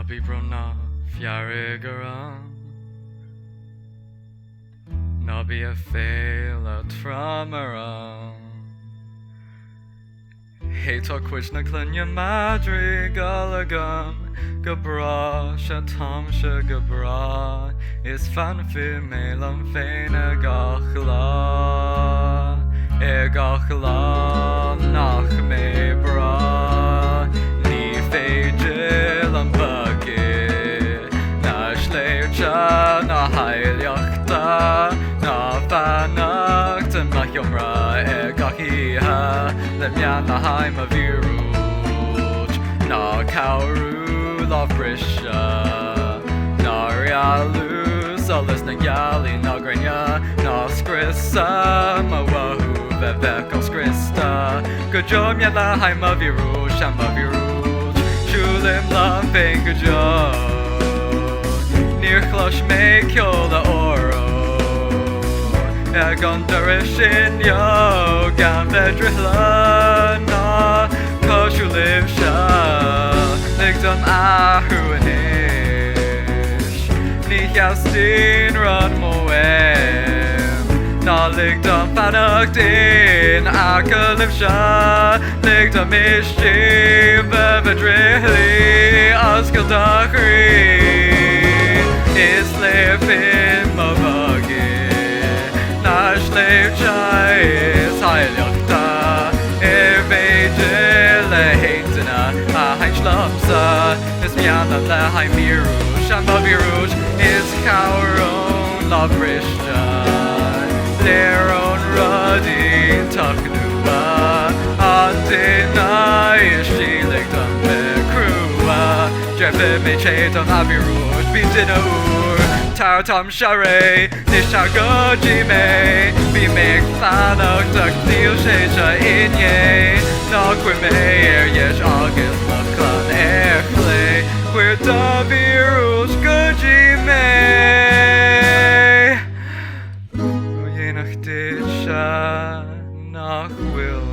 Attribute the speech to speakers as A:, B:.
A: Bruna Fiarigaram Nabi a fail Tramaram Hato Kwishna Klinya Madri Galagam Gabra Shatam Shagabra Is Fanfi Melam Fena Gachla Egachla Nach Mebra Ni Fejilam Buggy Nashlecha Na Heilyachta Na Fanacht and Nachyomra Egahiha Lemyana Haima Viruj Na Kauru Lavrisha Na Rialu Solis Nagyali Na Grenya Na Skrissa Mawahu Vevekos Krista Gajom Yala Haima Viruj Shama Viruj Shulim Lamping Gajo Nirchlosh Mekyola Oro Egondarishin yo Gamvedrihlana Koshulivsha Ligdon Ahuanish Nihastin Rod Moem Na Ligdon Fanakdin Akalivsha Ligdon Mishti Vevedrihli Askaldachri Islifin Mavagi Nashlev Chais Heilyachta Evagel Haintana Ahain Shlapsa Is Miana Lahai Miruj Shamba Viruj Is Kauron Lavrishja Their own Ruddy Taknua Adina Ishilikdam Bekrua Jefe Mechetam Aviruj Bidinaur Tartam Share, Nishago Jime, be make Fanak Duck Deal Shaja Inye, Nakwime, Yesh August Lakan Airplay, Queer Davirus Gojime, Yenach Disha, Nach Will.